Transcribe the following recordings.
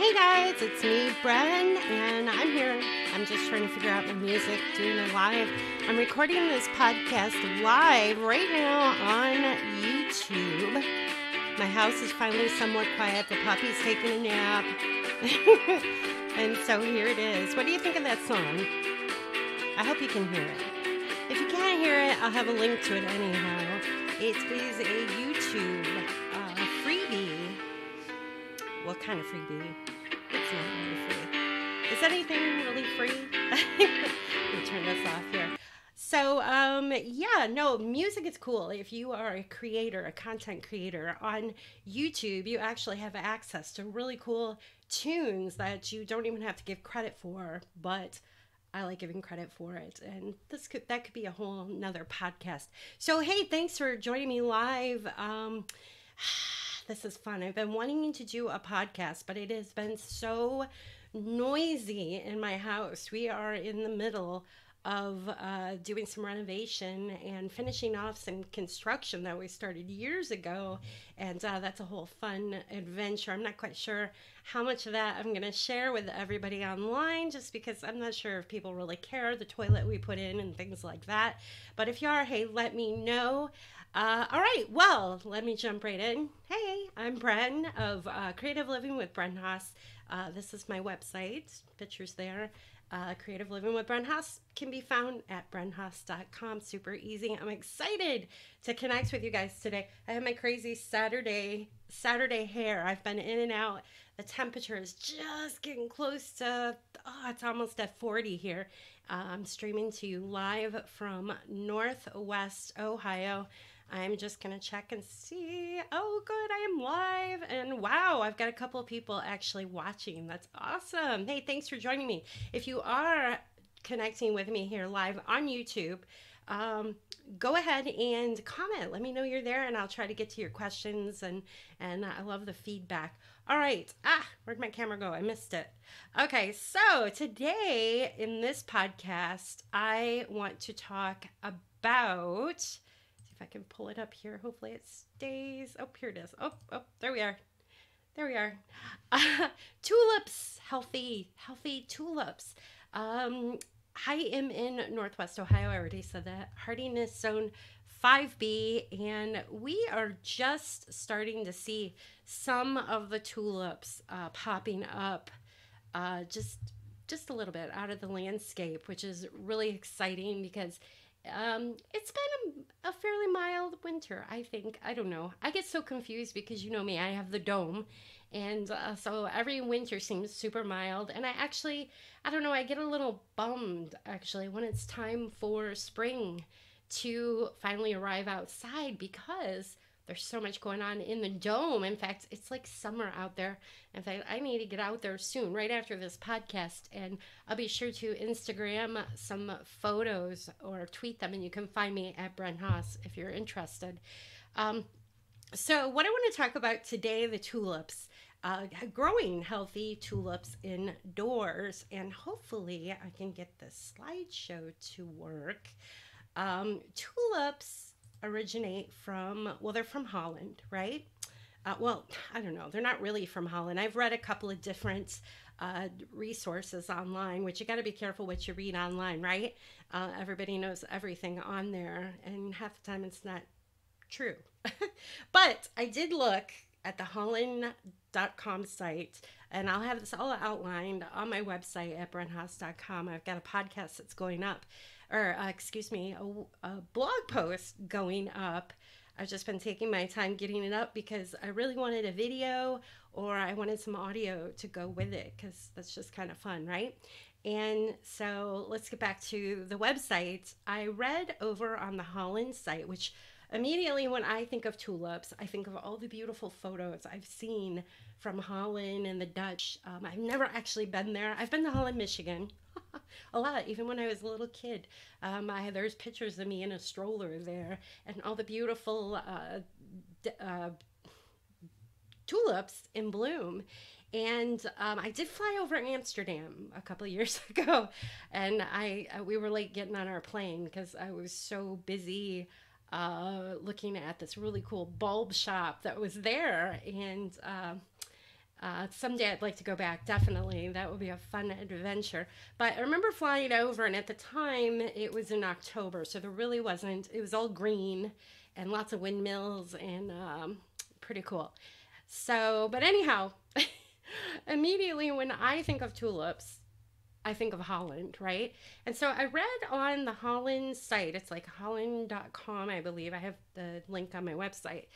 Hey guys, it's me, Bren, and I'm here. I'm just trying to figure out my music, doing it live. I'm recording this podcast live right now on YouTube. My house is finally somewhat quiet. The puppy's taking a nap. And so here it is. What do you think of that song? I hope you can hear it. If you can't hear it, I'll have a link to it anyhow. It is a YouTube freebie. What kind of freebie? It's not really free. Is anything really free? Let me turn this off here. So, music is cool. If you are a creator, a content creator on YouTube, you actually have access to really cool tunes that you don't even have to give credit for, but I like giving credit for it. And that could be a whole nother podcast. So, hey, thanks for joining me live. This is fun. I've been wanting to do a podcast, but it has been so noisy in my house. We are in the middle of doing some renovation and finishing off some construction that we started years ago. And that's a whole fun adventure. I'm not quite sure how much of that I'm going to share with everybody online, just because I'm not sure if people really care, the toilet we put in and things like that. But if you are, hey, let me know. All right, well, let me jump right in. Hey, I'm Bren of Creative Living with Bren Haas. This is my website, pictures there. Creative Living with Bren Haas can be found at brenhaas.com. Super easy. I'm excited to connect with you guys today. I have my crazy Saturday hair. I've been in and out. The temperature is just getting close to, it's almost at 40 here. I'm streaming to you live from Northwest Ohio. I'm just going to check and see. Oh, good. I am live. And wow, I've got a couple of people actually watching. That's awesome. Hey, thanks for joining me. If you are connecting with me here live on YouTube, go ahead and comment. Let me know you're there and I'll try to get to your questions. And I love the feedback. All right. Where'd my camera go? I missed it. Okay. So today in this podcast, I want to talk about, if I can pull it up here, hopefully it stays. Oh, here it is. Oh, there we are. Tulips, healthy tulips. I am in Northwest Ohio. I already said that. Hardiness zone 5B, and we are just starting to see some of the tulips popping up just a little bit out of the landscape, which is really exciting because it's been a fairly mild winter, I think. I don't know. I get so confused because you know me, I have the dome. And so every winter seems super mild. And I don't know, I get a little bummed actually when it's time for spring to finally arrive outside because there's so much going on in the dome. In fact, it's like summer out there. In fact, I need to get out there soon, right after this podcast. And I'll be sure to Instagram some photos or tweet them. And you can find me at Bren Haas if you're interested. So what I want to talk about today, the tulips. Growing healthy tulips indoors. And hopefully I can get the slideshow to work. Tulips originate from, they're from Holland, right? I don't know. They're not really from Holland. I've read a couple of different resources online, which you got to be careful what you read online, right? Everybody knows everything on there, and half the time it's not true. But I did look at the holland.com site, and I'll have this all outlined on my website at brenhaas.com. I've got a podcast that's going up. A blog post going up. I've just been taking my time getting it up because I really wanted a video or I wanted some audio to go with it because that's just kind of fun, right? And so let's get back to the website. I read over on the Holland site, which immediately when I think of tulips, I think of all the beautiful photos I've seen from Holland and the Dutch. I've never actually been there. I've been to Holland, Michigan. A lot, even when I was a little kid. There's pictures of me in a stroller there and all the beautiful tulips in bloom. And I did fly over Amsterdam a couple of years ago, and we were late getting on our plane because I was so busy looking at this really cool bulb shop that was there. And Someday I'd like to go back, definitely. That would be a fun adventure. But I remember flying over, and at the time it was in October, so there really wasn't, it was all green and lots of windmills and pretty cool. So, but anyhow, immediately when I think of tulips, I think of Holland, right? And so I read on the Holland site, it's like holland.com, I believe. I have the link on my website.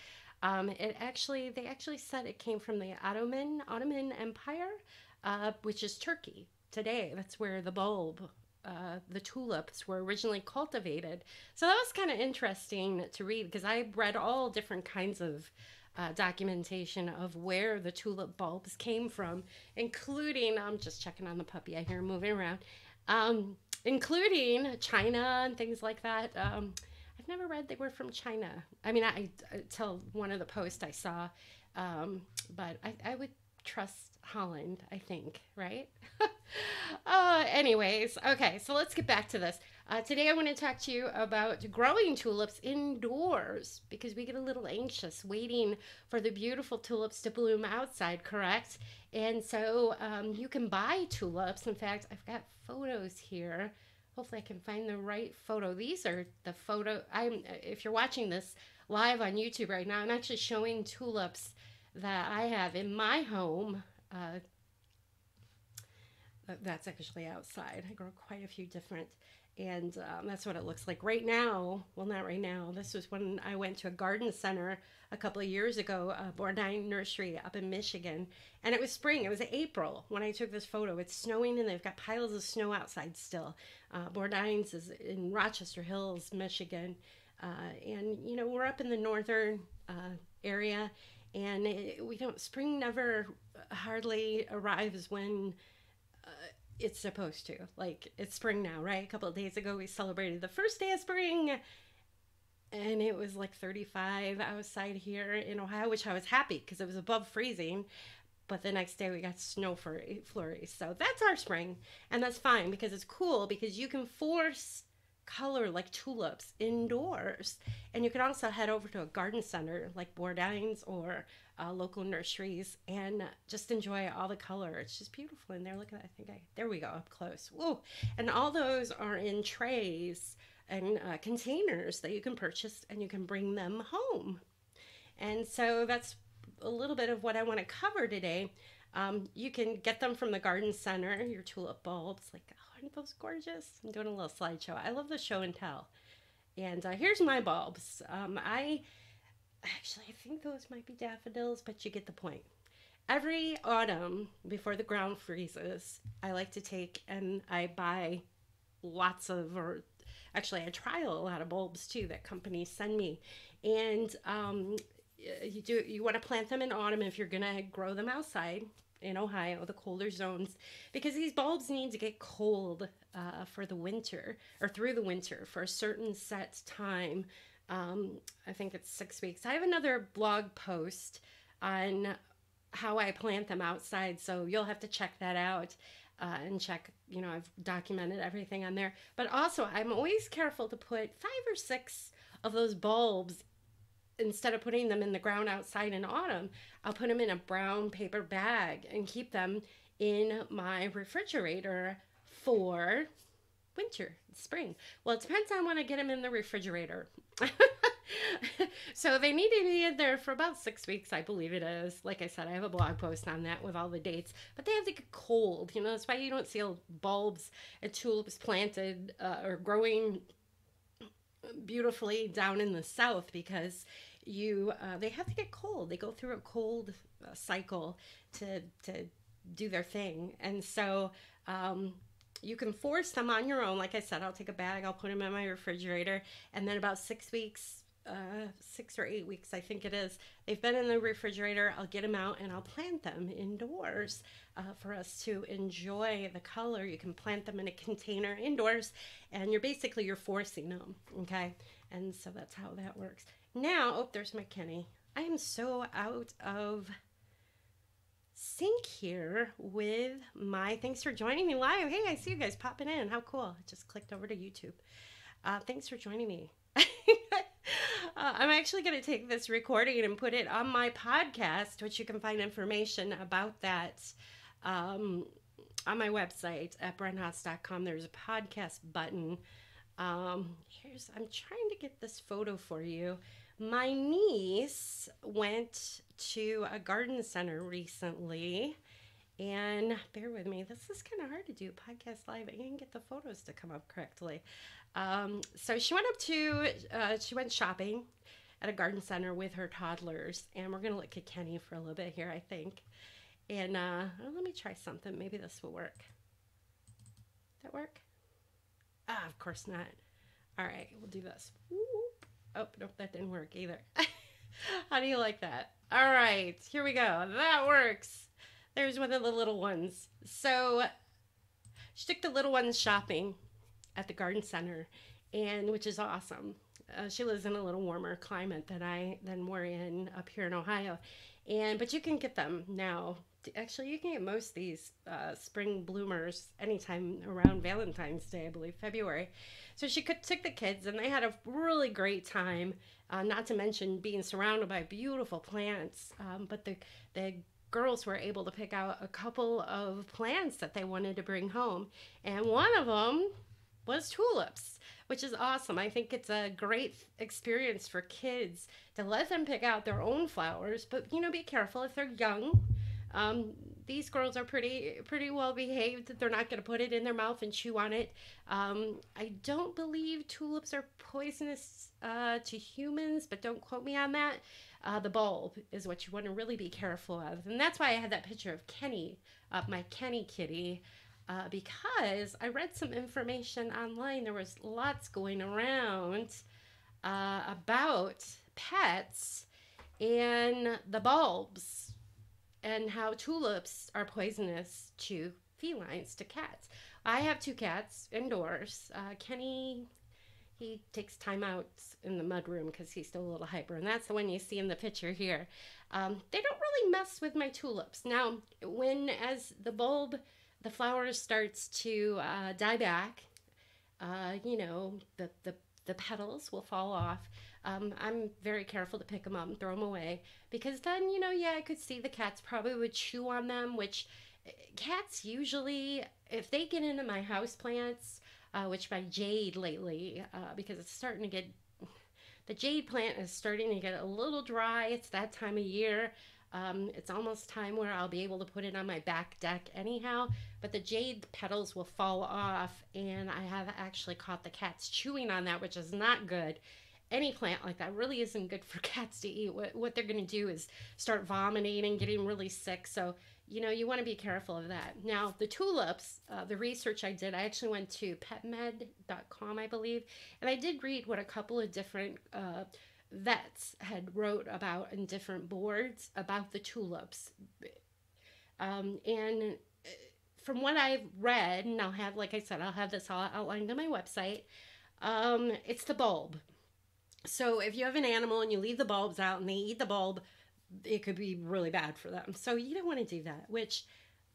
They actually said it came from the Ottoman Empire, which is Turkey today. That's where the tulips were originally cultivated. So that was kind of interesting to read because I read all different kinds of documentation of where the tulip bulbs came from, including, I'm just checking on the puppy, I hear him moving around, including China and things like that. I've never read they were from China. I mean, I till one of the posts I saw, but I would trust Holland, I think, right? Anyways, okay, so let's get back to this. Today I want to talk to you about growing tulips indoors because we get a little anxious waiting for the beautiful tulips to bloom outside, correct? And so you can buy tulips. In fact, I've got photos here. Hopefully I can find the right photo. These are the photo. If you're watching this live on YouTube right now, I'm actually showing tulips that I have in my home. That's actually outside. I grow quite a few different, and that's what it looks like right now. Well, not right now. This was when I went to a garden center a couple of years ago, Bourdin Nursery up in Michigan, and it was spring. It was April when I took this photo. It's snowing, and they've got piles of snow outside still. Bourdin's is in Rochester Hills, Michigan, and you know we're up in the northern area, and spring never hardly arrives when it's supposed to. Like, it's spring now, right? A couple of days ago we celebrated the first day of spring, and it was like 35 outside here in Ohio, which I was happy because it was above freezing. But the next day we got snow flurries. So that's our spring, and that's fine because it's cool because you can force color like tulips indoors, and you can also head over to a garden center like Bourdin's or local nurseries and just enjoy all the color. It's just beautiful in there. Look at that. There we go, up close. Whoa. And all those are in trays and containers that you can purchase, and you can bring them home. And so that's a little bit of what I want to cover today. You can get them from the garden center, your tulip bulbs. Like, oh, aren't those gorgeous? I'm doing a little slideshow. I love the show and tell. And here's my bulbs. I think those might be daffodils, but you get the point. Every autumn, before the ground freezes, I like to take and I buy I trial a lot of bulbs too that companies send me. And you want to plant them in autumn if you're going to grow them outside in Ohio, the colder zones, because these bulbs need to get cold for the winter or through the winter for a certain set time. I think it's 6 weeks. I have another blog post on how I plant them outside, so you'll have to check that out and check, I've documented everything on there. But also, I'm always careful to put 5 or 6 of those bulbs, instead of putting them in the ground outside in autumn, I'll put them in a brown paper bag and keep them in my refrigerator for winter, spring. Well, it depends on when I get them in the refrigerator. So they need to be in there for about 6 weeks, I believe it is. Like I said, I have a blog post on that with all the dates, but they have to get cold. That's why you don't see bulbs and tulips planted or growing beautifully down in the south, because they have to get cold. They go through a cold cycle to do their thing. And so you can force them on your own. Like I said, I'll take a bag, I'll put them in my refrigerator, and then about 6 weeks, 6 or 8 weeks, I think it is, they've been in the refrigerator, I'll get them out and I'll plant them indoors for us to enjoy the color. You can plant them in a container indoors, and you're forcing them, okay? And so that's how that works. Now, there's my Kenny. I am so out of sync here with thanks for joining me live. Hey, I see you guys popping in. How cool. I just clicked over to YouTube. Thanks for joining me. I'm actually going to take this recording and put it on my podcast, which you can find information about that um, on my website at brenhaas.com. There's a podcast button. I'm trying to get this photo for you. My niece went to a garden center recently. And bear with me, this is kind of hard to do podcast live. I can't get the photos to come up correctly. So she went shopping at a garden center with her toddlers. And we're going to look at Kenny for a little bit here, I think. And let me try something. Maybe this will work. That work? Ah, of course not. All right, we'll do this. Whoop. Oh, nope, that didn't work either. How do you like that? All right, here we go. That works. There's one of the little ones. So she took the little ones shopping at the garden center, and which is awesome. She lives in a little warmer climate than we're in up here in Ohio, but you can get them now. Actually, you can get most of these spring bloomers anytime around Valentine's Day, I believe, February. So she took the kids, and they had a really great time. Not to mention being surrounded by beautiful plants. But the girls were able to pick out a couple of plants that they wanted to bring home, and one of them was tulips, which is awesome. I think it's a great experience for kids to let them pick out their own flowers, but be careful if they're young. These girls are pretty well behaved. They're not going to put it in their mouth and chew on it. I don't believe tulips are poisonous to humans, but don't quote me on that. The bulb is what you want to really be careful of. And that's why I had that picture of Kenny, my Kenny kitty, because I read some information online. There was lots going around about pets and the bulbs and how tulips are poisonous to felines, to cats. I have 2 cats indoors. Kenny, he takes time out in the mudroom because he's still a little hyper, and that's the one you see in the picture here. They don't really mess with my tulips. Now, as the flower starts to die back, the petals will fall off. I'm very careful to pick them up and throw them away, because then, I could see the cats probably would chew on them, which cats usually, if they get into my house plants, which my jade lately, because the jade plant is starting to get a little dry. It's that time of year. It's almost time where I'll be able to put it on my back deck anyhow, but the jade petals will fall off, and I have actually caught the cats chewing on that, which is not good. Any plant like that really isn't good for cats to eat. What they're going to do is start vomiting and getting really sick. So, you want to be careful of that. Now, the tulips, the research I did, I actually went to petmed.com, I believe, and I did read what a couple of different vets had wrote about in different boards about the tulips. And from what I've read, and I'll have this all outlined on my website, it's the bulb. So if you have an animal and you leave the bulbs out and they eat the bulb, it could be really bad for them. So you don't want to do that, which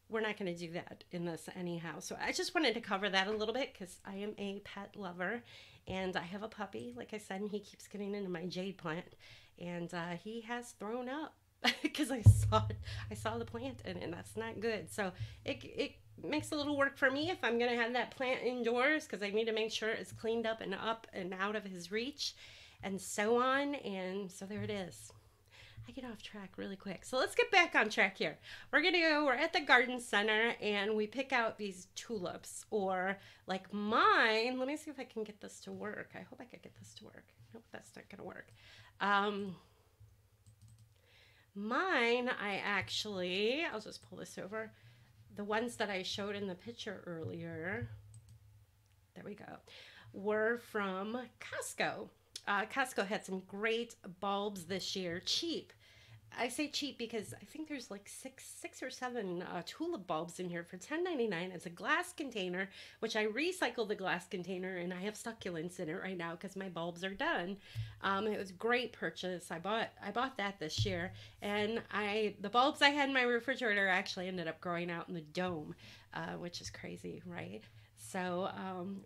we're not going to do that in this anyhow. So I just wanted to cover that a little bit because I am a pet lover, and I have a puppy, like I said, and he keeps getting into my jade plant, and he has thrown up because I saw the plant and that's not good. So it makes a little work for me if I'm going to have that plant indoors, because I need to make sure it's cleaned up and out of his reach, and so on. And so there it is. I get off track really quick. So let's get back on track here. We're at the garden center, and we pick out these tulips, or like mine. Let me see if I can get this to work. I hope I can get this to work. Nope, that's not going to work. Mine, I'll just pull this over. The ones that I showed in the picture earlier, there we go, were from Costco. Costco had some great bulbs this year, cheap. I say cheap because I think there's like six or seven tulip bulbs in here for $10.99. It's a glass container, which I recycled the glass container, and I have succulents in it right now because my bulbs are done. It was a great purchase. I bought that this year, and the bulbs I had in my refrigerator actually ended up growing out in the dome, which is crazy, right? So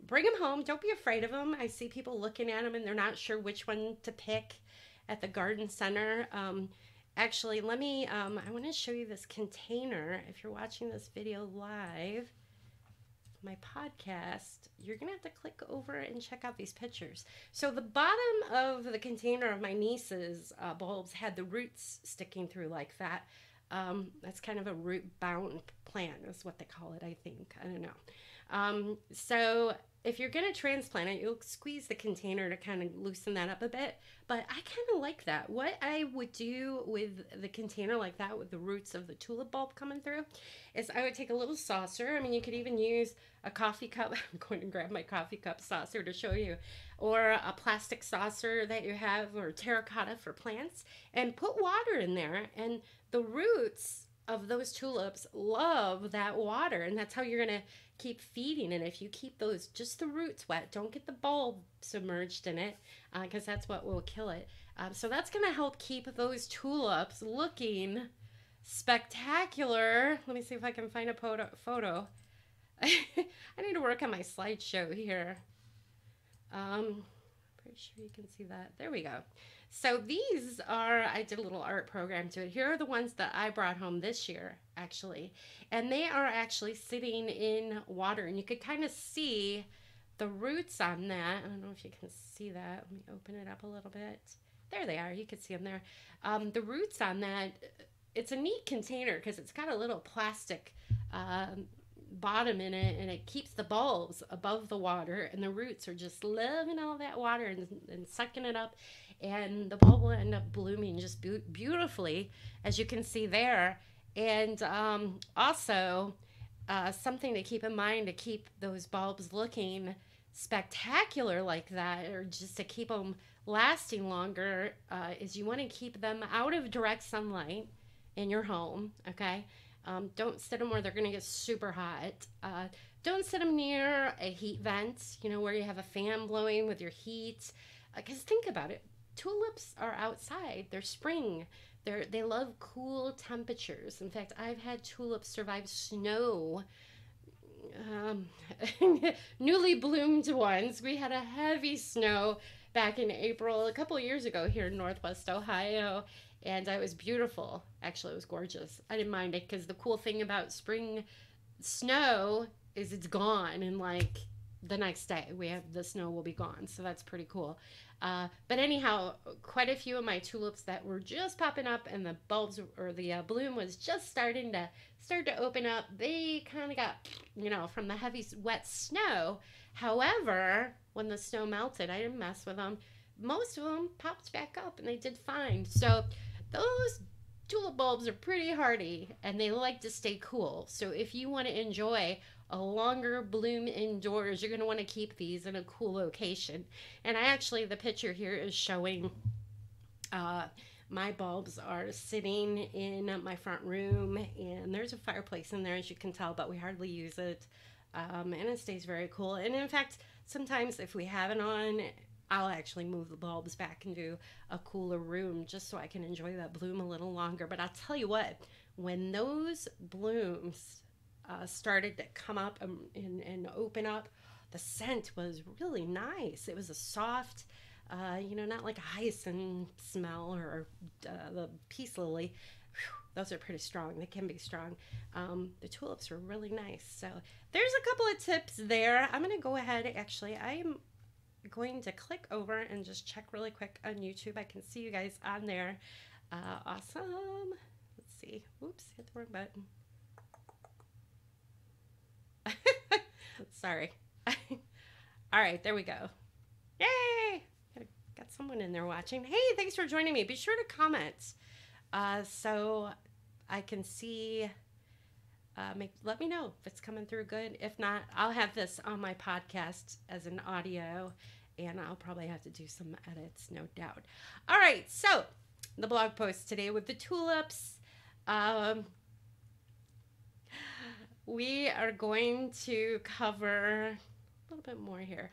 bring them home. Don't be afraid of them. I see people looking at them and they're not sure which one to pick at the garden center. Actually, let me, I want to show you this container. If you're watching this video live, my podcast, you're gonna have to click over and check out these pictures. So the bottom of the container of my niece's bulbs had the roots sticking through like that. That's kind of a root bound plant is what they call it, I think. I don't know. So if you're going to transplant it, you'll squeeze the container to kind of loosen that up a bit. But I kind of like that. What I would do with the container like that with the roots of the tulip bulb coming through is I would take a little saucer. I mean, you could even use a coffee cup. I'm going to grab my coffee cup saucer to show you. Or a plastic saucer that you have, or terracotta for plants. And put water in there. And the roots of those tulips love that water, and that's how you're going to keep feeding. And if you keep those, just the roots wet, don't get the bulb submerged in it, because that's what will kill it. So that's going to help keep those tulips looking spectacular. Let me see if I can find a photo. I need to work on my slideshow here. Pretty sure you can see that. There we go. So these are, I did a little art program to it. Here are the ones that I brought home this year, actually. And they are actually sitting in water. And you could kind of see the roots on that. I don't know if you can see that. Let me open it up a little bit. There they are. You can see them there. The roots on that, it's a neat container because it's got a little plastic bottom in it, and it keeps the bulbs above the water, and the roots are just loving all that water and sucking it up, and the bulb will end up blooming just beautifully, as you can see there. And also something to keep in mind to keep those bulbs looking spectacular like that, or just to keep them lasting longer, is you want to keep them out of direct sunlight in your home. Okay. Don't sit them where they're going to get super hot. Don't sit them near a heat vent, you know, where you have a fan blowing with your heat. Because think about it. Tulips are outside. They're spring. They love cool temperatures. In fact, I've had tulips survive snow. Newly bloomed ones. We had a heavy snow back in April a couple of years ago here in Northwest Ohio. And it was beautiful. Actually, it was gorgeous. I didn't mind it because the cool thing about spring snow is it's gone. And like the next day, the snow will be gone. So that's pretty cool. But anyhow, quite a few of my tulips that were just popping up and the bulbs or the bloom was just starting to open up. They kind of got, you know, from the heavy wet snow. However, when the snow melted, I didn't mess with them. Most of them popped back up and they did fine. So those tulip bulbs are pretty hardy and they like to stay cool. So if you want to enjoy a longer bloom indoors, you're going to want to keep these in a cool location. And the picture here is showing my bulbs are sitting in my front room, and there's a fireplace in there, as you can tell, but we hardly use it. And it stays very cool. And in fact, sometimes if we have it on, I'll actually move the bulbs back into a cooler room just so I can enjoy that bloom a little longer. But I'll tell you what, when those blooms started to come up and open up, the scent was really nice. It was a soft, not like a hyacinth smell or the peace lily. Whew, those are pretty strong. They can be strong. The tulips were really nice. So there's a couple of tips there. I'm going to go ahead. Actually, I'm going to click over and just check really quick on YouTube. I can see you guys on there. Awesome. Let's see. Oops, hit the wrong button. Sorry. All right, there we go. Yay! Got someone in there watching. Hey, thanks for joining me. Be sure to comment so I can see. Let me know if it's coming through good. If not, I'll have this on my podcast as an audio, and I'll probably have to do some edits, no doubt. All right, so the blog post today with the tulips. We are going to cover a little bit more here.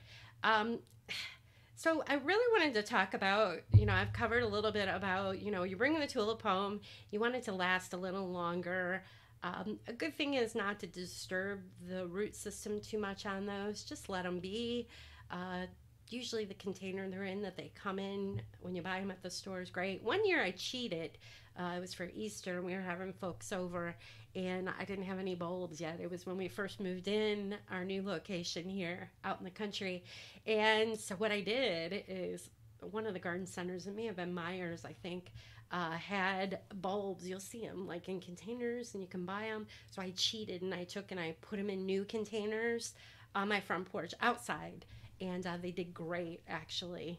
So I really wanted to talk about, I've covered a little bit about, you bring the tulip home, you want it to last a little longer. A good thing is not to disturb the root system too much on those. Just let them be. Uh, Usually the container they're in that they come in when you buy them at the store is great. One year I cheated. It was for Easter and we were having folks over and I didn't have any bulbs yet. It was when we first moved in our new location here out in the country. And so what I did is one of the garden centers, it may have been Myers, I think, had bulbs. You'll see them like in containers and you can buy them. So I cheated and I took and I put them in new containers on my front porch outside. And they did great actually.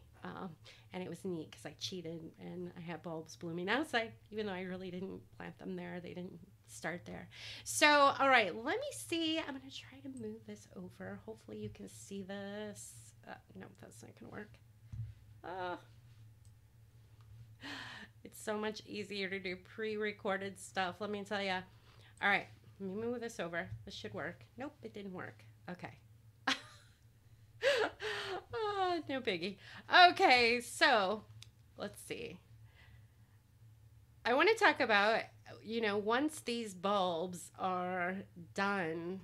And it was neat because I cheated and I had bulbs blooming outside, even though I really didn't plant them there. They didn't start there. So, all right, let me see. I'm going to try to move this over. Hopefully you can see this. No, that's not going to work. It's so much easier to do pre-recorded stuff, let me tell you. All right, let me move this over. This should work. Nope, it didn't work. Okay. Oh, no biggie. Okay, so let's see. I want to talk about, once these bulbs are done,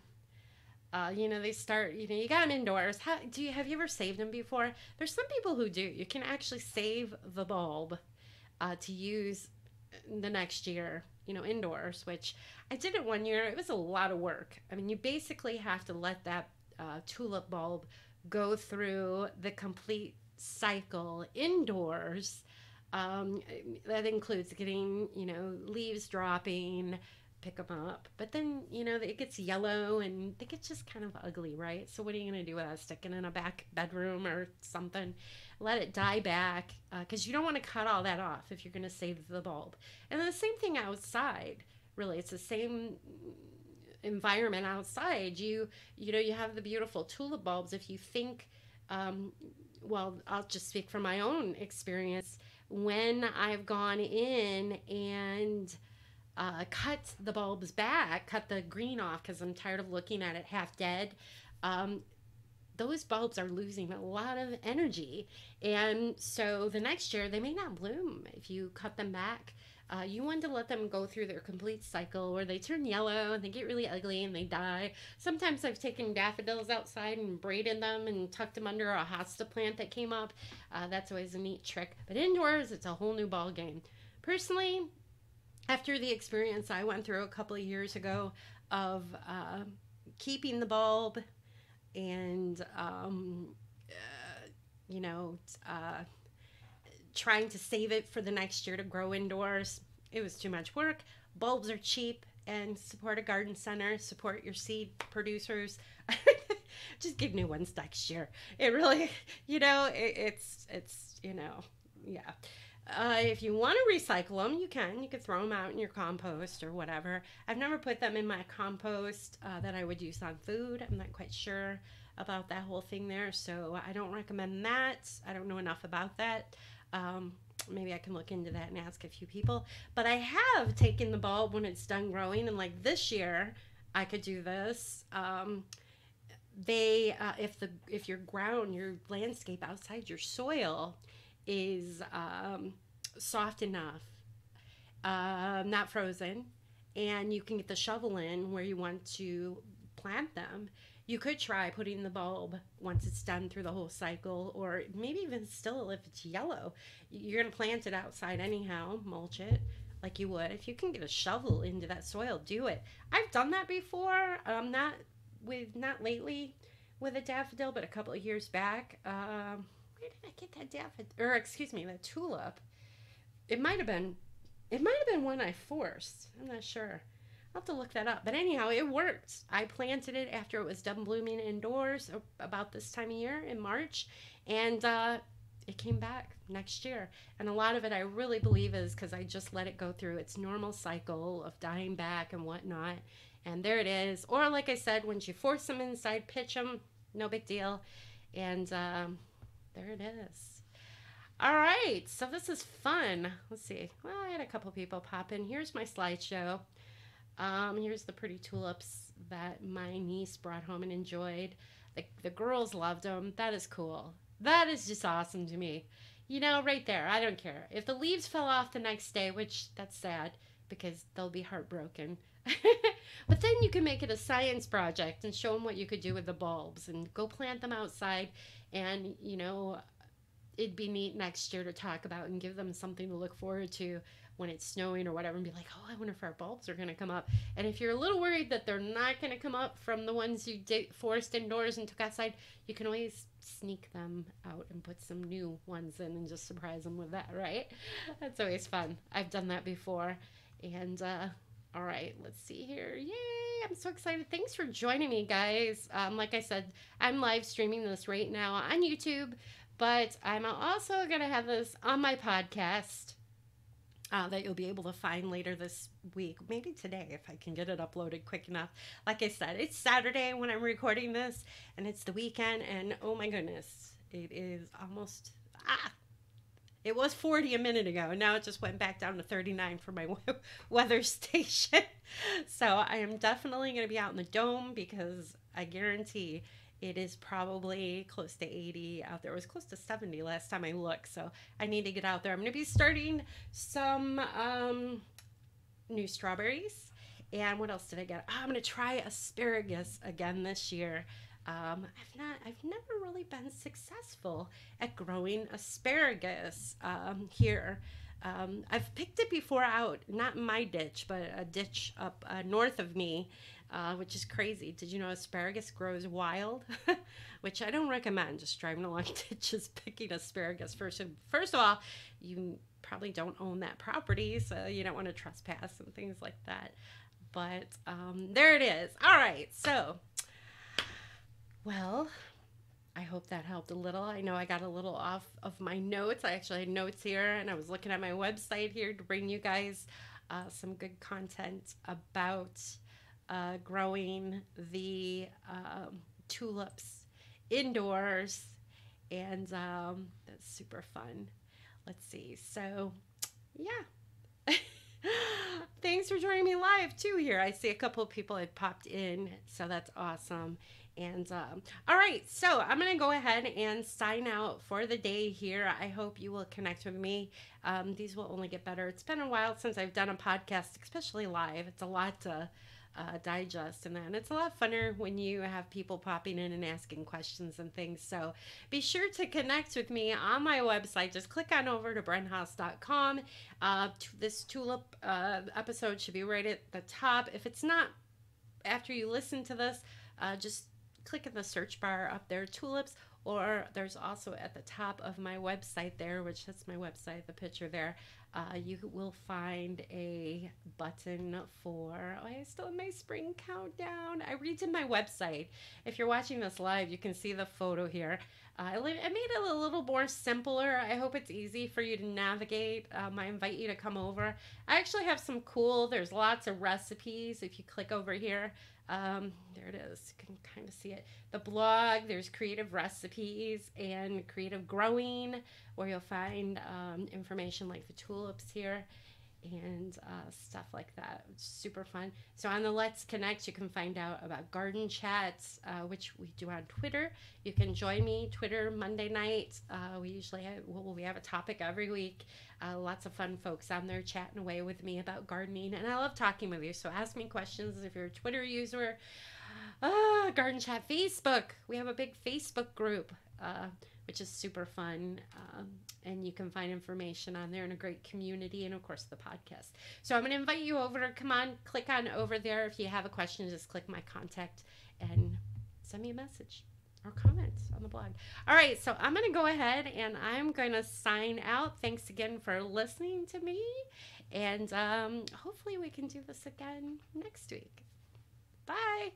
they start, you got them indoors. Have you ever saved them before? There's some people who do. You can actually save the bulb to use the next year, indoors, which I did it one year. It was a lot of work. I mean, you basically have to let that tulip bulb go through the complete cycle indoors. That includes getting, leaves dropping, pick them up. But then, it gets yellow and they get just kind of ugly, right? So what are you going to do with that? Stick it in a back bedroom or something? Let it die back because you don't want to cut all that off if you're going to save the bulb. And then the same thing outside, really. It's the same environment outside. You have the beautiful tulip bulbs. If you think, well, I'll just speak from my own experience. When I've gone in and cut the bulbs back, cut the green off because I'm tired of looking at it half dead, those bulbs are losing a lot of energy. And so the next year they may not bloom if you cut them back. You want to let them go through their complete cycle where they turn yellow and they get really ugly and they die. Sometimes I've taken daffodils outside and braided them and tucked them under a hosta plant that came up. That's always a neat trick. But indoors, it's a whole new ball game. Personally, after the experience I went through a couple of years ago of keeping the bulb and, trying to save it for the next year to grow indoors, it was too much work. Bulbs are cheap, and support a garden center, support your seed producers. Just give new ones next year. It really, it's yeah. If you want to recycle them, you can. You could throw them out in your compost or whatever. I've never put them in my compost that I would use on food. I'm not quite sure about that whole thing there, so I don't recommend that. I don't know enough about that. Maybe I can look into that and ask a few people. But I have taken the bulb when it's done growing, and like this year, I could do this. If your ground, your landscape outside your soil is soft enough, not frozen, and you can get the shovel in where you want to plant them, you could try putting the bulb once it's done through the whole cycle, or maybe even still if it's yellow. You're going to plant it outside anyhow, mulch it like you would. If you can get a shovel into that soil, do it. I've done that before, not lately with a daffodil, but a couple of years back. Where did I get that that tulip? It might have been one I forced. I'm not sure. I'll have to look that up. But anyhow, it worked. I planted it after it was done blooming indoors about this time of year in March. And it came back next year. And a lot of it I really believe is because I just let it go through its normal cycle of dying back and whatnot. And there it is. Or like I said, once you force them inside, pitch them, no big deal. And there it is. All right. So this is fun. Let's see. Well, I had a couple people pop in. Here's my slideshow. Here's the pretty tulips that my niece brought home and enjoyed. The girls loved them. That is cool. That is just awesome to me. Right there. I don't care. If the leaves fell off the next day, which that's sad because they'll be heartbroken. But then you can make it a science project and show them what you could do with the bulbs and go plant them outside. And, it'd be neat next year to talk about and give them something to look forward to when it's snowing or whatever, and be like, oh, I wonder if our bulbs are going to come up. And if you're a little worried that they're not going to come up from the ones you forced indoors and took outside, you can always sneak them out and put some new ones in and just surprise them with that, right? That's always fun. I've done that before. And all right, let's see here. Yay, I'm so excited. Thanks for joining me, guys. Like I said, I'm live streaming this right now on YouTube, but I'm also going to have this on my podcast that you'll be able to find later this week. Maybe today if I can get it uploaded quick enough. Like I said, it's Saturday when I'm recording this, and it's the weekend, and oh my goodness, it is almost... It was 40 a minute ago, and now it just went back down to 39 for my weather station. So I am definitely going to be out in the dome, because I guarantee it is probably close to 80 out there. It was close to 70 last time I looked, so I need to get out there. I'm going to be starting some new strawberries. And what else did I get? I'm going to try asparagus again this year. I've never really been successful at growing asparagus here. I've picked it before out, not in my ditch, but a ditch up north of me, which is crazy. Did you know asparagus grows wild? Which I don't recommend, just driving along ditches picking asparagus. First of all, you probably don't own that property, so you don't want to trespass and things like that. But there it is. All right, so... Well, I hope that helped a little. I know I got a little off of my notes. I actually had notes here, and I was looking at my website here to bring you guys some good content about growing the tulips indoors, and that's super fun. Let's see. So, yeah. Thanks for joining me live, too, here. I see a couple of people had popped in, so that's awesome. And all right, so I'm going to go ahead and sign out for the day here. I hope you will connect with me. These will only get better. It's been a while since I've done a podcast, especially live. It's a lot to digest, and it's a lot funner when you have people popping in and asking questions and things. So be sure to connect with me on my website. Just click on over to brenhaus.com. This tulip episode should be right at the top. If it's not after you listen to this, just click in the search bar up there, tulips, or there's also at the top of my website there, which that's my website, the picture there, you will find a button for, I still have my spring countdown. I redid my website. If you're watching this live, you can see the photo here. I made it a little more simpler. I hope it's easy for you to navigate. I invite you to come over. I actually have some there's lots of recipes. If you click over here, there it is. You can kind of see it. The blog, there's creative recipes and creative growing, where you'll find information like the tulips here and stuff like that. It's super fun. So on the Let's Connect, you can find out about garden chats, which we do on Twitter. You can join me Twitter Monday night. We usually have a topic every week. Lots of fun folks on there chatting away with me about gardening, and I love talking with you. So ask me questions if you're a Twitter user. Garden Chat Facebook. We have a big Facebook group, which is super fun, and you can find information on there in a great community, and of course the podcast. So I'm going to invite you over. Come on, click on over there. If you have a question, just click my contact and send me a message or comments on the blog. All right, so I'm going to go ahead and I'm going to sign out. Thanks again for listening to me, and hopefully we can do this again next week. Bye.